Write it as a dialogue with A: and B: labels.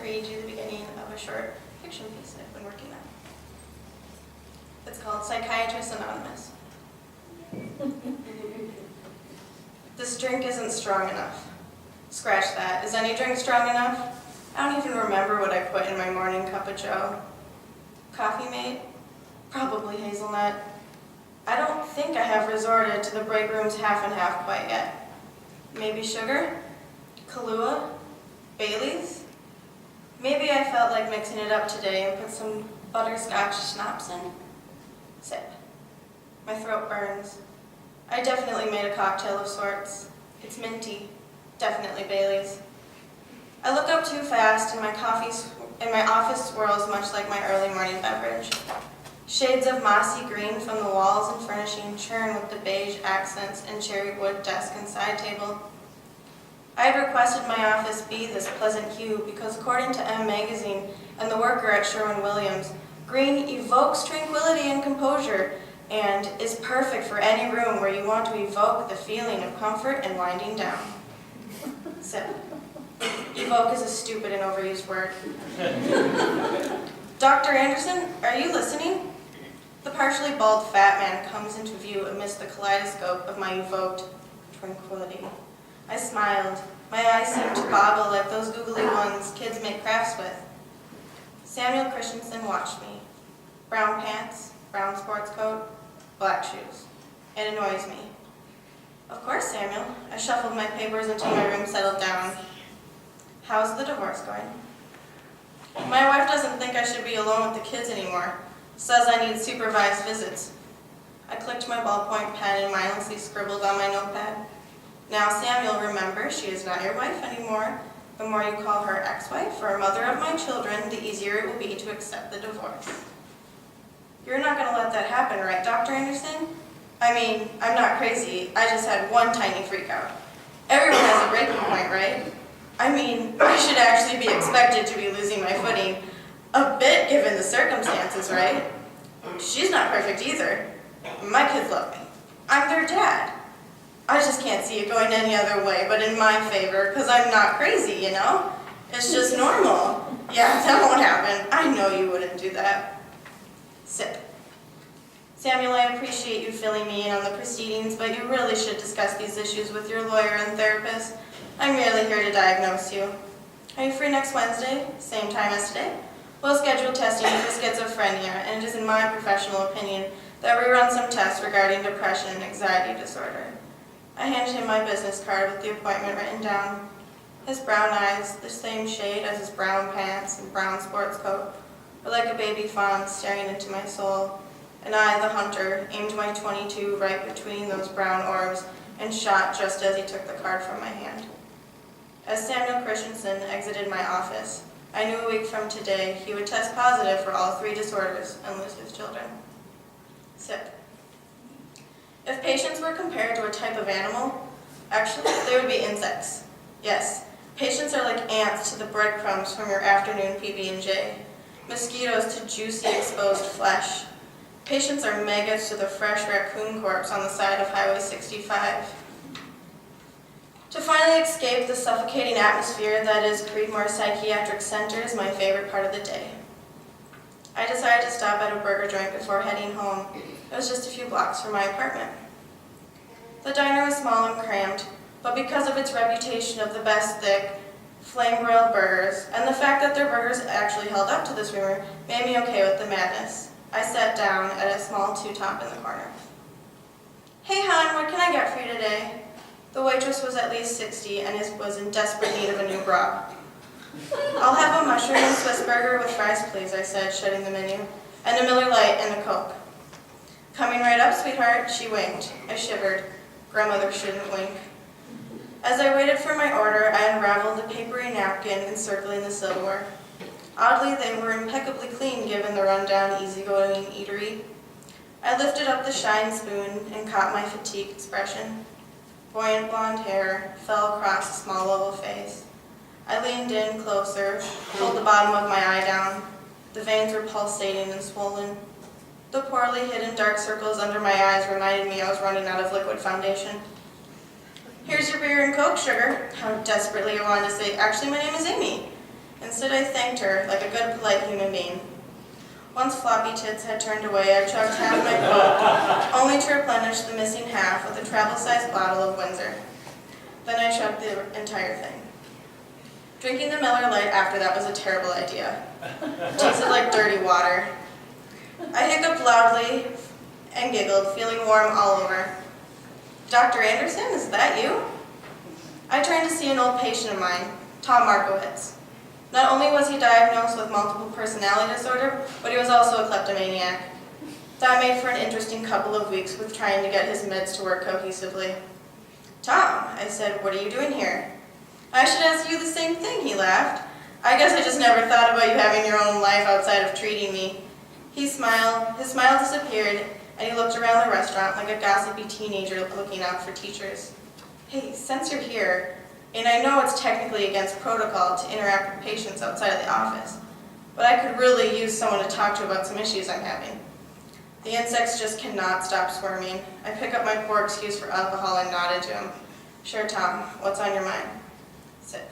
A: read you the beginning of a short fiction piece I've been working on. It's called Psychiatrists Anonymous. This drink isn't strong enough. Scratch that. Is any drink strong enough? I don't even remember what I put in my morning cup of joe. Coffee mate? Probably hazelnut. I don't think I have resorted to the break room's half and half quite yet. Maybe sugar? Kahlua? Bailey's? Maybe I felt like mixing it up today and put some butterscotch schnapps in. Sip. My throat burns. I definitely made a cocktail of sorts. It's minty. Definitely Bailey's. I look up too fast and my office swirls much like my early morning beverage. Shades of mossy green from the walls and furnishing churn with the beige accents and cherry wood desk and side table. I had requested my office be this pleasant hue because according to M Magazine and the worker at Sherwin-Williams, green evokes tranquility and composure and is perfect for any room where you want to evoke the feeling of comfort and winding down. Sip. Evoke is a stupid and overused word. Dr. Anderson, are you listening? The partially bald fat man comes into view amidst the kaleidoscope of my evoked tranquility. I smiled. My eyes seemed to bobble like those googly ones kids make crafts with. Samuel Christensen watched me. Brown pants, brown sports coat, black shoes. It annoys me. Of course, Samuel. I shuffled my papers until my room settled down. How's the divorce going? My wife doesn't think I should be alone with the kids anymore. Says I need supervised visits. I clicked my ballpoint pen and mindlessly scribbled on my notepad. Now, Samuel, remember, she is not your wife anymore. The more you call her ex-wife or mother of my children, the easier it will be to accept the divorce. You're not going to let that happen, right, Dr. Anderson? I mean, I'm not crazy. I just had one tiny freak out. Everyone has a breaking point, right? I mean, I should actually be expected to be losing my footing a bit given the circumstances, right? She's not perfect either. My kids love me. I'm their dad. I just can't see it going any other way but in my favor because I'm not crazy, you know? It's just normal. Yeah, that won't happen. I know you wouldn't do that. Sip. Samuel, I appreciate you filling me in on the proceedings, but you really should discuss these issues with your lawyer and therapist. I'm merely here to diagnose you. Are you free next Wednesday, same time as today? We'll schedule testing for schizophrenia, and it is in my professional opinion that we run some tests regarding depression and anxiety disorder. I handed him my business card with the appointment written down. His brown eyes, the same shade as his brown pants and brown sports coat, were like a baby fawn staring into my soul, and I, the hunter, aimed my .22 right between those brown orbs and shot just as he took the card from my hand. As Samuel Christensen exited my office, I knew a week from today he would test positive for all 3 disorders and lose his children. Sip. If patients were compared to a type of animal, actually, they would be insects. Yes, patients are like ants to the breadcrumbs from your afternoon PB&J, mosquitoes to juicy exposed flesh. Patients are maggots to the fresh raccoon corpse on the side of Highway 65. To finally escape the suffocating atmosphere that is Creedmoor Psychiatric Center is my favorite part of the day. I decided to stop at a burger joint before heading home. It was just a few blocks from my apartment. The diner was small and cramped, but because of its reputation of the best thick, flame-broiled burgers, and the fact that their burgers actually held up to this rumor, made me okay with the madness. I sat down at a small two-top in the corner. Hey, hon, what can I get for you today? The waitress was at least 60 and was in desperate need of a new bra. I'll have a mushroom and Swiss burger with fries, please, I said, shutting the menu, and a Miller Lite and a Coke. Coming right up, sweetheart, she winked. I shivered. Grandmother shouldn't wink. As I waited for my order, I unraveled a papery napkin encircling the silverware. Oddly, they were impeccably clean given the rundown, easygoing eatery. I lifted up the shine spoon and caught my fatigued expression. Buoyant blonde hair fell across a small oval face. I leaned in closer, pulled the bottom of my eye down. The veins were pulsating and swollen. The poorly hidden dark circles under my eyes reminded me I was running out of liquid foundation. Here's your beer and Coke, sugar. How desperately I wanted to say, actually, my name is Amy. Instead, I thanked her like a good, polite human being. Once Floppy Tits had turned away, I chugged half my Coke, only to replenish the missing half with a travel-sized bottle of Windsor. Then I chugged the entire thing. Drinking the Miller Lite after that was a terrible idea. It tasted like dirty water. I hiccuped loudly and giggled, feeling warm all over. Dr. Anderson, is that you? I turned to see an old patient of mine, Tom Markowitz. Not only was he diagnosed with multiple personality disorder, but he was also a kleptomaniac. That made for an interesting couple of weeks with trying to get his meds to work cohesively. Tom, I said, what are you doing here? I should ask you the same thing, he laughed. I guess I just never thought about you having your own life outside of treating me. He smiled, his smile disappeared, and he looked around the restaurant like a gossipy teenager looking out for teachers. Hey, since you're here, and I know it's technically against protocol to interact with patients outside of the office, but I could really use someone to talk to about some issues I'm having. The insects just cannot stop swarming. I pick up my poor excuse for alcohol and nodded to him. Sure, Tom, what's on your mind? Sip.